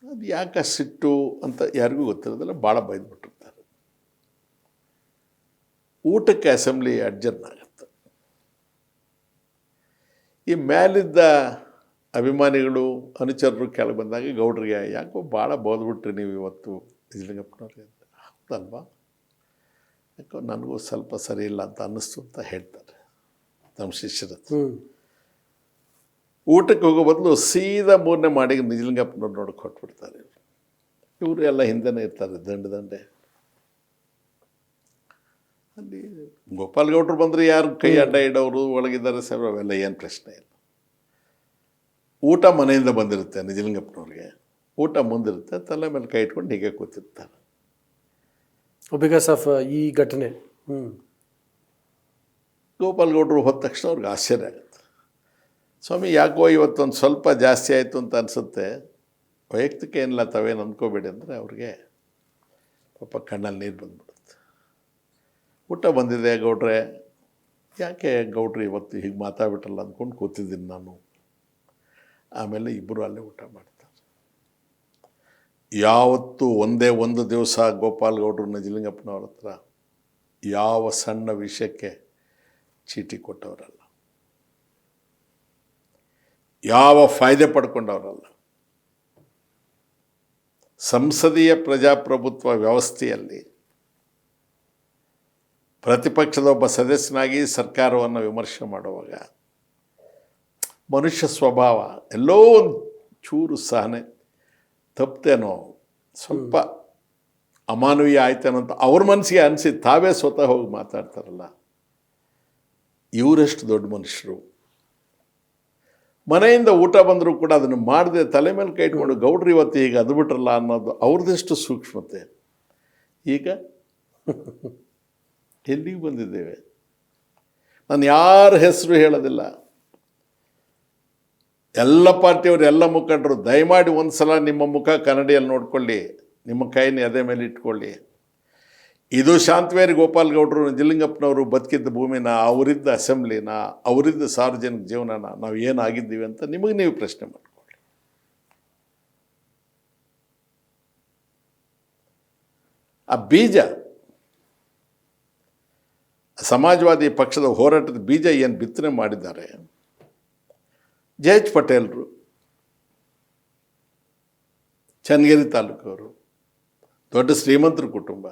ಅದು ಯಾಕೆ ಸಿಟ್ಟು ಅಂತ ಯಾರಿಗೂ ಗೊತ್ತಿರೋದಿಲ್ಲ, ಭಾಳ ಬೈದ್ಬಿಟ್ಟಿರ್ತಾರೆ. ಊಟಕ್ಕೆ ಅಸೆಂಬ್ಲಿ ಅಡ್ಜರ್ನ್ ಆಗುತ್ತೆ. ಈ ಮೇಲಿದ್ದ ಅಭಿಮಾನಿಗಳು ಅನುಚರರು ಕೆಳಗೆ ಬಂದಾಗ ಗೌಡ್ರಿಗೆ ಯಾಕೋ ಭಾಳ ಬೋದ್ಬಿಟ್ರಿ ನೀವು ಇವತ್ತು ನಿಜಲಿಂಗಪ್ಪನವ್ರಿಗೆ ಅಂತ. ಹೌದಲ್ವಾ, ಯಾಕೋ ನನಗೂ ಸ್ವಲ್ಪ ಸರಿ ಇಲ್ಲ ಅಂತ ಅನ್ನಿಸ್ತು ಅಂತ ಹೇಳ್ತಾರೆ ನಮ್ಮ ಶಿಷ್ಯರ ಹತ್ರ. ಊಟಕ್ಕೆ ಹೋಗೋ ಬದಲು ಸೀದಾ 3ನೇ ಮಾಡಿಗೆ ನಿಜಲಿಂಗಪ್ಪನವ್ರು ನೋಡಕ್ಕೆ ಹೊಟ್ಬಿಡ್ತಾರೆ. ಇವರು ಎಲ್ಲ ಹಿಂದೆನೇ ಇರ್ತಾರೆ, ದಂಡೆ. ಅಲ್ಲಿ ಗೋಪಾಲ್ ಗೌಡ್ರು ಬಂದರೆ ಯಾರು ಕೈ ಅಡ್ಡ ಇಡೋರು ಒಳಗಿದ್ದಾರೆ ಸಾಹೇಬ್ರು, ಅವೆಲ್ಲ ಏನು ಪ್ರಶ್ನೆ ಇಲ್ಲ. ಊಟ ಮನೆಯಿಂದ ಬಂದಿರುತ್ತೆ ನಿಜಲಿಂಗಪ್ಪನವ್ರಿಗೆ, ಊಟ ಮುಂದಿರುತ್ತೆ, ತಲೆ ಮೇಲೆ ಕೈ ಇಟ್ಕೊಂಡು ಹೀಗೆ ಕೂತಿರ್ತಾರೆ. ಬಿಕಾಸ್ ಆಫ್ ಈ ಘಟನೆ. ಗೋಪಾಲ್ ಗೌಡ್ರು ಹೋದ ತಕ್ಷಣ ಅವ್ರಿಗೆ ಆಶ್ಚರ್ಯ ಆಗುತ್ತೆ. ಸ್ವಾಮಿ ಯಾಕೋ ಇವತ್ತೊಂದು ಸ್ವಲ್ಪ ಜಾಸ್ತಿ ಆಯಿತು ಅಂತ ಅನಿಸುತ್ತೆ, ವೈಯಕ್ತಿಕ ಏನಿಲ್ಲ, ತಾವೇನು ಅಂದ್ಕೋಬೇಡಿ ಅಂದರೆ ಅವ್ರಿಗೆ ಪಾಪ ಕಣ್ಣಲ್ಲಿ ನೀರು ಬಂದ್ಬಿಡುತ್ತೆ. ಊಟ ಬಂದಿದೆ ಗೌಡ್ರೆ, ಯಾಕೆ ಗೌಡ್ರು ಇವತ್ತು ಹೀಗೆ ಮಾತಾಡ್ಬಿಟ್ರಲ್ಲ ಅಂದ್ಕೊಂಡು ಕೂತಿದ್ದೀನಿ ನಾನು. ಆಮೇಲೆ ಇಬ್ಬರು ಅಲ್ಲೇ ಊಟ ಮಾಡ್ತಾರೆ. ಯಾವತ್ತೂ ಒಂದೇ ಒಂದು ದಿವಸ ಗೋಪಾಲ್ ಗೌಡ್ರು ನಿಜಲಿಂಗಪ್ಪನವ್ರ ಹತ್ರ ಯಾವ ಸಣ್ಣ ವಿಷಯಕ್ಕೆ ಚೀಟಿ ಕೊಟ್ಟವರಲ್ಲ, ಯಾವ ಫಾಯ್ದೆ ಪಡ್ಕೊಂಡವರಲ್ಲ. ಸಂಸದೀಯ ಪ್ರಜಾಪ್ರಭುತ್ವ ವ್ಯವಸ್ಥೆಯಲ್ಲಿ ಪ್ರತಿಪಕ್ಷದ ಒಬ್ಬ ಸದಸ್ಯನಾಗಿ ಸರ್ಕಾರವನ್ನು ವಿಮರ್ಶೆ ಮಾಡುವಾಗ ಮನುಷ್ಯ ಸ್ವಭಾವ ಎಲ್ಲೋ ಒಂದು ಚೂರು ಸಹನೆ ತಪ್ಪೇನೋ, ಸ್ವಲ್ಪ ಅಮಾನವೀಯ ಆಯ್ತೇನೋ ಅಂತ ಅವ್ರ ಮನಸ್ಸಿಗೆ ಅನಿಸಿ ತಾವೇ ಸ್ವತಃ ಹೋಗಿ ಮಾತಾಡ್ತಾರಲ್ಲ, ಇವರೆಷ್ಟು ದೊಡ್ಡ ಮನುಷ್ಯರು. ಮನೆಯಿಂದ ಊಟ ಬಂದರೂ ಕೂಡ ಅದನ್ನು ಮಾಡದೆ ತಲೆ ಮೇಲೆ ಕೈ ಇಟ್ಕೊಂಡು ಗೌಡ್ರು ಇವತ್ತು ಈಗ ಅದ್ಬಿಟ್ರಲ್ಲ ಅನ್ನೋದು ಅವ್ರದ್ದೆಷ್ಟು ಸೂಕ್ಷ್ಮತೆ. ಈಗ ಎಲ್ಲಿಗೆ ಬಂದಿದ್ದೇವೆ? ನಾನು ಯಾರ ಹೆಸರು ಹೇಳೋದಿಲ್ಲ, ಎಲ್ಲ ಪಾರ್ಟಿಯವರು, ಎಲ್ಲ ಮುಖಂಡರು ದಯಮಾಡಿ ಒಂದು ಸಲ ನಿಮ್ಮ ಮುಖ ಕನ್ನಡಿಯಲ್ಲಿ ನೋಡ್ಕೊಳ್ಳಿ, ನಿಮ್ಮ ಕೈನ ಎದೆ ಮೇಲೆ ಇಟ್ಕೊಳ್ಳಿ. ಇದು ಶಾಂತವೇರಿ ಗೋಪಾಲ್ ಗೌಡರು ನಿಜಲಿಂಗಪ್ಪನವರು ಬದುಕಿದ್ದ ಭೂಮಿನ, ಅವರಿದ್ದ ಅಸೆಂಬ್ಲಿನ, ಅವರಿದ್ದ ಸಾರ್ವಜನಿಕ ಜೀವನನ ನಾವು ಏನಾಗಿದ್ದೀವಿ ಅಂತ ನಿಮಗೆ ನೀವು ಪ್ರಶ್ನೆ ಮಾಡ್ಕೊಳ್ಳಿ. ಆ ಬೀಜ, ಸಮಾಜವಾದಿ ಪಕ್ಷದ ಹೋರಾಟದ ಬೀಜ ಏನು ಬಿತ್ತನೆ ಮಾಡಿದ್ದಾರೆ ಜೆ.ಎಚ್. ಪಟೇಲ್ರು, ಚನ್ನಗಿರಿ ತಾಲೂಕವರು, ದೊಡ್ಡ ಶ್ರೀಮಂತರ ಕುಟುಂಬ,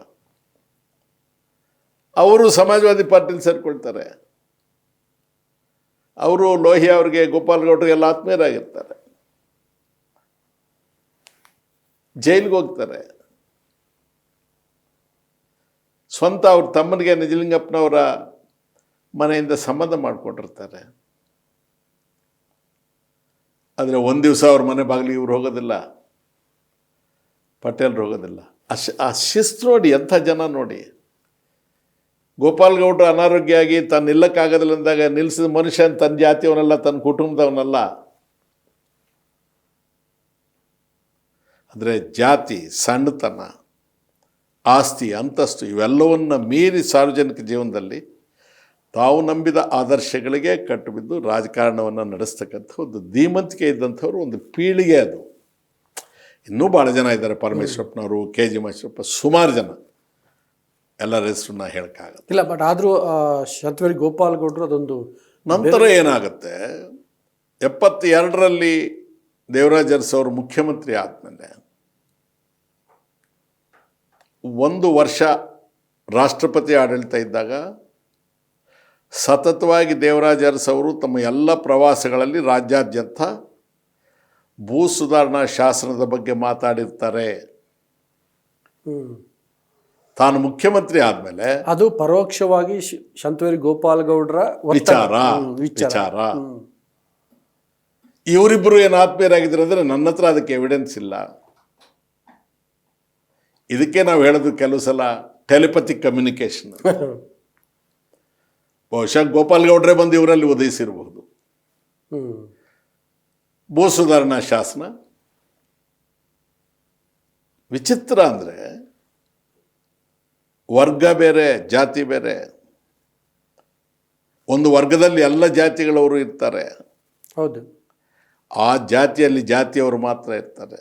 ಅವರು ಸಮಾಜವಾದಿ ಪಾರ್ಟಿಲಿ ಸೇರ್ಕೊಳ್ತಾರೆ. ಅವರು ಲೋಹಿಯಾ ಅವ್ರಿಗೆ, ಗೋಪಾಲ್ ಗೌಡ್ರಿಗೆಲ್ಲ ಆತ್ಮೀಯರಾಗಿರ್ತಾರೆ. ಜೈಲಿಗೆ ಹೋಗ್ತಾರೆ. ಸ್ವಂತ ಅವ್ರ ತಮ್ಮನಿಗೆ ನಿಜಲಿಂಗಪ್ಪನವರ ಮನೆಯಿಂದ ಸಂಬಂಧ ಮಾಡಿಕೊಂಡಿರ್ತಾರೆ. ಆದರೆ ಒಂದು ದಿವಸ ಅವ್ರ ಮನೆ ಬಾಗಿಲಿಗೆ ಇವ್ರು ಹೋಗೋದಿಲ್ಲ, ಪಟೇಲ್ರು ಹೋಗೋದಿಲ್ಲ. ಆ ಶಿಸ್ತು ನೋಡಿ, ಎಂಥ ಜನ ನೋಡಿ. ಗೋಪಾಲ್ ಗೌಡ್ರು ಅನಾರೋಗ್ಯ ಆಗಿ ತಾನು ನಿಲ್ಲಕ್ಕಾಗೋದಿಲ್ಲ ಅಂದಾಗ ನಿಲ್ಲಿಸಿದ ಮನುಷ್ಯನ ತನ್ನ ಜಾತಿಯವನಲ್ಲ, ತನ್ನ ಕುಟುಂಬದವನಲ್ಲ. ಅಂದರೆ ಜಾತಿ, ಸಣ್ಣತನ, ಆಸ್ತಿ, ಅಂತಸ್ತು ಇವೆಲ್ಲವನ್ನು ಮೀರಿ ಸಾರ್ವಜನಿಕ ಜೀವನದಲ್ಲಿ ತಾವು ನಂಬಿದ ಆದರ್ಶಗಳಿಗೆ ಕಟ್ಟುಬಿದ್ದು ರಾಜಕಾರಣವನ್ನು ನಡೆಸ್ತಕ್ಕಂಥ ಒಂದು ಧೀಮಂತಿಕೆ ಇದ್ದಂಥವ್ರು ಒಂದು ಪೀಳಿಗೆ. ಅದು ಇನ್ನೂ ಭಾಳ ಜನ ಇದ್ದಾರೆ, ಪರಮೇಶ್ವರಪ್ಪನವರು, KG ಮಹೇಶ್ವರಪ್ಪ, ಸುಮಾರು ಜನ, ಎಲ್ಲರ ಹೆಸರನ್ನ ಹೇಳೋಕ್ಕಾಗತ್ತೆ ಇಲ್ಲ. ಬಟ್ ಆದರೂ ಶಾಂತವೇರಿ ಗೋಪಾಲ್ ಗೌಡ್ರು ಅದೊಂದು ನಂತರ ಏನಾಗುತ್ತೆ, 72ರಲ್ಲಿ ದೇವರಾಜ ಅರಸು ಅವರು ಮುಖ್ಯಮಂತ್ರಿ ಆದಮೇಲೆ 1 ವರ್ಷ ರಾಷ್ಟ್ರಪತಿ ಆಡಳಿತ ಇದ್ದಾಗ ಸತತವಾಗಿ ದೇವರಾಜ ಅರಸು ಅವರು ತಮ್ಮ ಎಲ್ಲ ಪ್ರವಾಸಗಳಲ್ಲಿ ರಾಜ್ಯಾದ್ಯಂತ ಭೂ ಸುಧಾರಣಾ ಶಾಸನದ ಬಗ್ಗೆ ಮಾತಾಡಿರ್ತಾರೆ. ತಾನು ಮುಖ್ಯಮಂತ್ರಿ ಆದಮೇಲೆ ಅದು ಪರೋಕ್ಷವಾಗಿ ಶಾಂತವೇರಿ ಗೋಪಾಲ್ ಗೌಡ್ರ ವಿಚಾರ ಇವರಿಬ್ಬರು ಏನು ಆತ್ಮೀಯರಾಗಿದ್ದಾರೆ ಅಂದರೆ ನನ್ನ ಹತ್ರ ಅದಕ್ಕೆ ಎವಿಡೆನ್ಸ್ ಇಲ್ಲ. ಇದಕ್ಕೆ ನಾವು ಹೇಳೋದು ಕೆಲವು ಸಲ ಟೆಲಿಪತಿಕ್ ಕಮ್ಯುನಿಕೇಶನ್. ಬಹುಶಃ ಗೋಪಾಲ್ ಗೌಡ್ರೆ ಬಂದು ಇವರಲ್ಲಿ ಉದಯಿಸಿರಬಹುದು. ಭೂ ಸುಧಾರಣಾ ಶಾಸನ ವಿಚಿತ್ರ ಅಂದರೆ ವರ್ಗ ಬೇರೆ ಜಾತಿ ಬೇರೆ. ಒಂದು ವರ್ಗದಲ್ಲಿ ಎಲ್ಲ ಜಾತಿಗಳವರು ಇರ್ತಾರೆ, ಹೌದು. ಆ ಜಾತಿಯಲ್ಲಿ ಜಾತಿಯವರು ಮಾತ್ರ ಇರ್ತಾರೆ.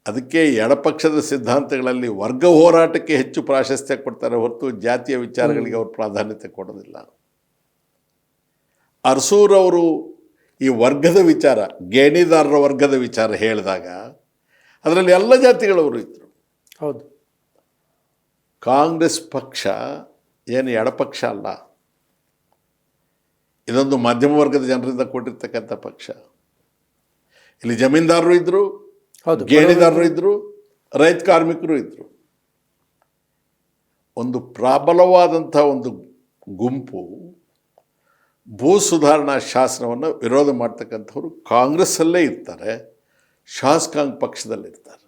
ಅದಕ್ಕೆ ಎಡಪಕ್ಷದ ಸಿದ್ಧಾಂತಗಳಲ್ಲಿ ವರ್ಗ ಹೋರಾಟಕ್ಕೆ ಹೆಚ್ಚು ಪ್ರಾಶಸ್ತ್ಯ ಕೊಡ್ತಾರೆ ಹೊರತು ಜಾತಿಯ ವಿಚಾರಗಳಿಗೆ ಅವರು ಪ್ರಾಧಾನ್ಯತೆ ಕೊಡೋದಿಲ್ಲ. ಅರಸೂರವರು ಈ ವರ್ಗದ ವಿಚಾರ, ಗೇಣಿದಾರರ ವರ್ಗದ ವಿಚಾರ ಹೇಳಿದಾಗ ಅದರಲ್ಲಿ ಎಲ್ಲ ಜಾತಿಗಳವರು ಇದ್ದರು. ಹೌದು. ಕಾಂಗ್ರೆಸ್ ಪಕ್ಷ ಏನು ಎಡಪಕ್ಷ ಅಲ್ಲ, ಇದೊಂದು ಮಧ್ಯಮ ವರ್ಗದ ಜನರಿಂದ ಕೊಟ್ಟಿರ್ತಕ್ಕಂಥ ಪಕ್ಷ. ಇಲ್ಲಿ ಜಮೀನ್ದಾರರು ಇದ್ದರು, ಗೇಣಿದಾರರು ಇದ್ದರು, ರೈತ ಕಾರ್ಮಿಕರು ಇದ್ದರು. ಒಂದು ಪ್ರಬಲವಾದಂಥ ಒಂದು ಗುಂಪು ಭೂ ಸುಧಾರಣಾ ಶಾಸನವನ್ನು ವಿರೋಧ ಮಾಡ್ತಕ್ಕಂಥವ್ರು ಕಾಂಗ್ರೆಸ್ಸಲ್ಲೇ ಇರ್ತಾರೆ, ಶಾಸಕಾಂಗ ಪಕ್ಷದಲ್ಲಿರ್ತಾರೆ.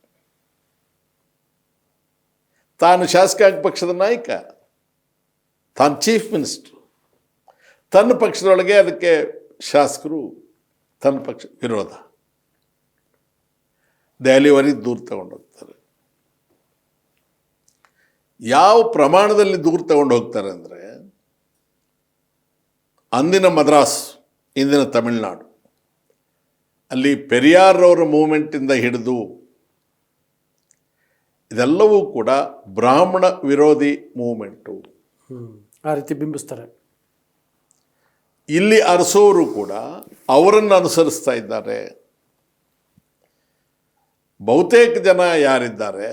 ತಾನು ಶಾಸಕಾಂಗ ಪಕ್ಷದ ನಾಯಕ, ತಾನು ಚೀಫ್ ಮಿನಿಸ್ಟ್ರು, ತನ್ನ ಪಕ್ಷದೊಳಗೆ ಅದಕ್ಕೆ ಶಾಸಕರು ತನ್ನ ಪಕ್ಷ ವಿರೋಧ, ದೆಹಲಿವರೆಗೆ ದೂರ ತಗೊಂಡು ಹೋಗ್ತಾರೆ. ಯಾವ ಪ್ರಮಾಣದಲ್ಲಿ ದೂರ ತಗೊಂಡು ಹೋಗ್ತಾರೆ ಅಂದರೆ, ಅಂದಿನ ಮದ್ರಾಸ್, ಇಂದಿನ ತಮಿಳುನಾಡು, ಅಲ್ಲಿ ಪೆರಿಯಾರ್ರವರ ಮೂವ್ಮೆಂಟಿಂದ ಹಿಡಿದು ಇದೆಲ್ಲವೂ ಕೂಡ ಬ್ರಾಹ್ಮಣ ವಿರೋಧಿ ಮೂವ್ಮೆಂಟು. ಆ ರೀತಿ ಬಿಂಬಿಸ್ತಾರೆ. ಇಲ್ಲಿ ಅರಸೋರು ಕೂಡ ಅವರನ್ನು ಅನುಸರಿಸ್ತಾ ಇದ್ದಾರೆ. ಬಹುತೇಕ ಜನ ಯಾರಿದ್ದಾರೆ,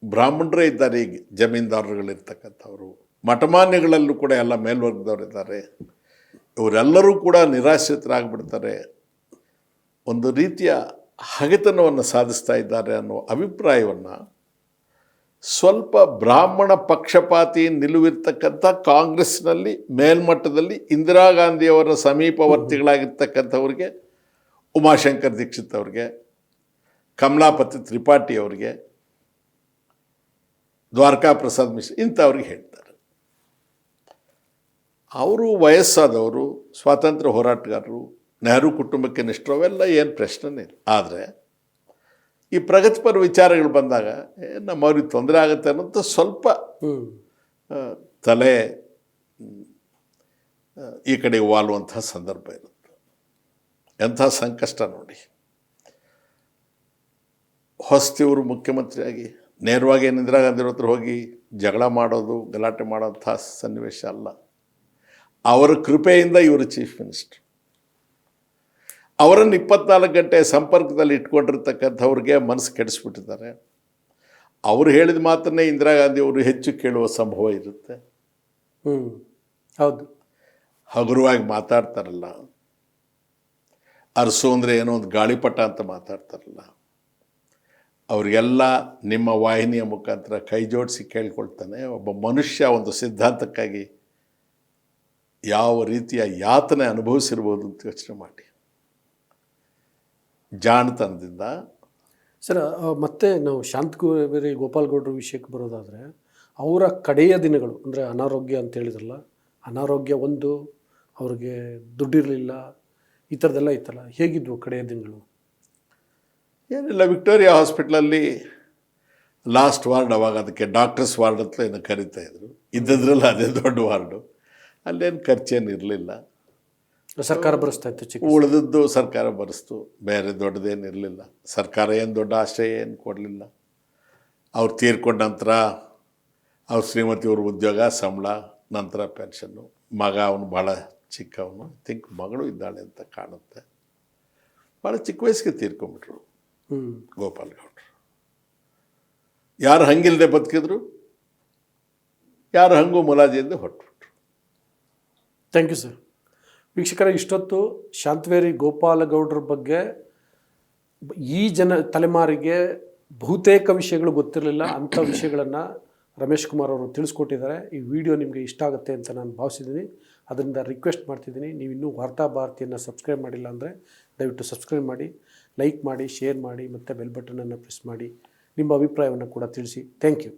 ಬ್ರಾಹ್ಮಣರೇ ಇದ್ದಾರೆ. ಈಗ ಜಮೀನ್ದಾರರುಗಳಿರ್ತಕ್ಕಂಥವ್ರು, ಮಠಮಾನ್ಯಗಳಲ್ಲೂ ಕೂಡ ಎಲ್ಲ ಮೇಲ್ವರ್ಗದವರಿದ್ದಾರೆ. ಇವರೆಲ್ಲರೂ ಕೂಡ ನಿರಾಶ್ರಿತರಾಗ್ಬಿಡ್ತಾರೆ. ಒಂದು ರೀತಿಯ ಹಗೆತನವನ್ನು ಸಾಧಿಸ್ತಾ ಇದ್ದಾರೆ ಅನ್ನೋ ಅಭಿಪ್ರಾಯವನ್ನು ಸ್ವಲ್ಪ ಬ್ರಾಹ್ಮಣ ಪಕ್ಷಪಾತಿ ನಿಲುವಿರ್ತಕ್ಕಂಥ ಕಾಂಗ್ರೆಸ್ನಲ್ಲಿ ಮೇಲ್ಮಟ್ಟದಲ್ಲಿ ಇಂದಿರಾ ಗಾಂಧಿಯವರ ಸಮೀಪವರ್ತಿಗಳಾಗಿರ್ತಕ್ಕಂಥವ್ರಿಗೆ, ಉಮಾಶಂಕರ್ ದೀಕ್ಷಿತ್ ಅವ್ರಿಗೆ, ಕಮಲಾಪತಿ ತ್ರಿಪಾಠಿ ಅವರಿಗೆ, ದ್ವಾರಕಾ ಪ್ರಸಾದ್ ಮಿಶ್ರಾ ಇಂಥವ್ರಿಗೆ ಹೇಳ್ತಾರೆ. ಅವರು ವಯಸ್ಸಾದವರು, ಸ್ವಾತಂತ್ರ್ಯ ಹೋರಾಟಗಾರರು, ನೆಹರು ಕುಟುಂಬಕ್ಕೆ ನಿಷ್ಠರು, ಅವೆಲ್ಲ ಏನು ಪ್ರಶ್ನೆನೇ ಇಲ್ಲ. ಆದರೆ ಈ ಪ್ರಗತಿಪರ ವಿಚಾರಗಳು ಬಂದಾಗ ನಮ್ಮವ್ರಿಗೆ ತೊಂದರೆ ಆಗುತ್ತೆ ಅನ್ನೋಂಥ ಸ್ವಲ್ಪ ತಲೆ ಈ ಕಡೆ ವಾಲುವಂಥ ಸಂದರ್ಭ ಇರುತ್ತೆ. ಎಂಥ ಸಂಕಷ್ಟ ನೋಡಿ. ಹೊಸ್ತಿಯವರು ಮುಖ್ಯಮಂತ್ರಿಯಾಗಿ ನೇರವಾಗಿ ಇಂದಿರಾ ಗಾಂಧಿಯವ್ರ ಹತ್ರ ಹೋಗಿ ಜಗಳ ಮಾಡೋದು, ಗಲಾಟೆ ಮಾಡೋಂಥ ಸನ್ನಿವೇಶ ಅಲ್ಲ. ಅವರ ಕೃಪೆಯಿಂದ ಇವರು ಚೀಫ್ ಮಿನಿಸ್ಟರ್. ಅವರನ್ನು 24 ಗಂಟೆ ಸಂಪರ್ಕದಲ್ಲಿ ಇಟ್ಕೊಂಡಿರ್ತಕ್ಕಂಥವ್ರಿಗೆ ಮನಸ್ಸು ಕೆಡಿಸ್ಬಿಟ್ಟಿದ್ದಾರೆ. ಅವರು ಹೇಳಿದ ಮಾತನ್ನೇ ಇಂದಿರಾ ಗಾಂಧಿಯವರು ಹೆಚ್ಚು ಕೇಳುವ ಸಂಭವ ಇರುತ್ತೆ. ಹೌದು. ಹಗುರವಾಗಿ ಮಾತಾಡ್ತಾರಲ್ಲ, ಅರಸು ಅಂದರೆ ಏನೋ ಒಂದು ಗಾಳಿಪಟ ಅಂತ ಮಾತಾಡ್ತಾರಲ್ಲ, ಅವರಿಗೆಲ್ಲ ನಿಮ್ಮ ವಾಹಿನಿಯ ಮುಖಾಂತರ ಕೈ ಜೋಡಿಸಿ ಕೇಳ್ಕೊಳ್ತಾನೆ, ಒಬ್ಬ ಮನುಷ್ಯ ಒಂದು ಸಿದ್ಧಾಂತಕ್ಕಾಗಿ ಯಾವ ರೀತಿಯ ಯಾತನೆ ಅನುಭವಿಸಿರ್ಬೋದು ಅಂತ ಯೋಚನೆ ಮಾಡಿ. ಜಾಣತನದಿಂದ. ಸರ್, ಮತ್ತೆ ನಾವು ಶಾಂತವೇರಿ ಗೋಪಾಲ್ ಗೌಡ್ರ ವಿಷಯಕ್ಕೆ ಬರೋದಾದರೆ, ಅವರ ಕಡೆಯ ದಿನಗಳು ಅಂದರೆ ಅನಾರೋಗ್ಯ ಅಂತ ಹೇಳಿದ್ರಲ್ಲ, ಅನಾರೋಗ್ಯ ಒಂದು, ಅವ್ರಿಗೆ ದುಡ್ಡಿರಲಿಲ್ಲ, ಈ ಥರದ್ದೆಲ್ಲ ಇತ್ತಲ್ಲ, ಹೇಗಿದ್ವು ಕಡೆಯ ದಿನಗಳು? ಏನಿಲ್ಲ, ವಿಕ್ಟೋರಿಯಾ ಹಾಸ್ಪಿಟ್ಲಲ್ಲಿ ಲಾಸ್ಟ್ ವಾರ್ಡ್, ಅವಾಗ ಅದಕ್ಕೆ ಡಾಕ್ಟರ್ಸ್ ವಾರ್ಡ್ ಅಂತ ಏನು ಕರಿತಾಯಿದ್ರು. ಇದ್ದದ್ರಲ್ಲಿ ಅದೇ ದೊಡ್ಡ ವಾರ್ಡು. ಅಲ್ಲೇನು ಖರ್ಚೇನು ಇರಲಿಲ್ಲ. ಸರ್ಕಾರ ಭರಿಸ್ತಾ ಇತ್ತು. ಉಳಿದದ್ದು ಸರ್ಕಾರ ಭರಿಸ್ತು, ಬೇರೆ ದೊಡ್ಡದೇನು ಇರಲಿಲ್ಲ. ಸರ್ಕಾರ ಏನು ದೊಡ್ಡ ಆಶ್ರಯ ಏನು ಕೊಡಲಿಲ್ಲ. ಅವ್ರು ತೀರ್ಕೊಂಡ ನಂತರ ಅವ್ರ ಶ್ರೀಮತಿಯವ್ರ ಉದ್ಯೋಗ, ಸಂಬಳ, ನಂತರ ಪೆನ್ಷನ್ನು. ಮಗ ಅವನು ಭಾಳ ಚಿಕ್ಕವನು, ಥಿಂಕ್ ಮಗಳು ಇದ್ದಾಳೆ ಅಂತ ಕಾಣುತ್ತೆ. ಭಾಳ ಚಿಕ್ಕ ವಯಸ್ಸಿಗೆ ತೀರ್ಕೊಂಬಿಟ್ರು ಗೋಪಾಲ್ ಗೌಡ್ರು. ಯಾರು ಹಂಗಿಲ್ಲದೆ ಬದುಕಿದ್ರು, ಯಾರು ಹಂಗೂ ಮುಲಾಜಿಯಿಂದ ಹೊರಟ್ಬಿಟ್ರು. Thank you sir. ವೀಕ್ಷಕರ, ಇಷ್ಟೊತ್ತು ಶಾಂತವೇರಿ ಗೋಪಾಲಗೌಡರ ಬಗ್ಗೆ ಈ ತಲೆಮಾರಿಗೆ ಬಹುತೇಕ ವಿಷಯಗಳು ಗೊತ್ತಿರಲಿಲ್ಲ. ಅಂಥ ವಿಷಯಗಳನ್ನು ರಮೇಶ್ ಕುಮಾರ್ ಅವರು ತಿಳಿಸ್ಕೊಟ್ಟಿದ್ದಾರೆ. ಈ ವಿಡಿಯೋ ನಿಮಗೆ ಇಷ್ಟ ಆಗುತ್ತೆ ಅಂತ ನಾನು ಭಾವಿಸಿದ್ದೀನಿ. ಅದರಿಂದ ರಿಕ್ವೆಸ್ಟ್ ಮಾಡ್ತಿದ್ದೀನಿ, ನೀವು ಇನ್ನೂ ವಾರ್ತಾ ಭಾರತಿಯನ್ನು ಸಬ್ಸ್ಕ್ರೈಬ್ ಮಾಡಿಲ್ಲ ಅಂದರೆ ದಯವಿಟ್ಟು ಸಬ್ಸ್ಕ್ರೈಬ್ ಮಾಡಿ, ಲೈಕ್ ಮಾಡಿ, ಶೇರ್ ಮಾಡಿ ಮತ್ತು ಬೆಲ್ ಬಟನನ್ನು ಪ್ರೆಸ್ ಮಾಡಿ. ನಿಮ್ಮ ಅಭಿಪ್ರಾಯವನ್ನು ಕೂಡ ತಿಳಿಸಿ. Thank you.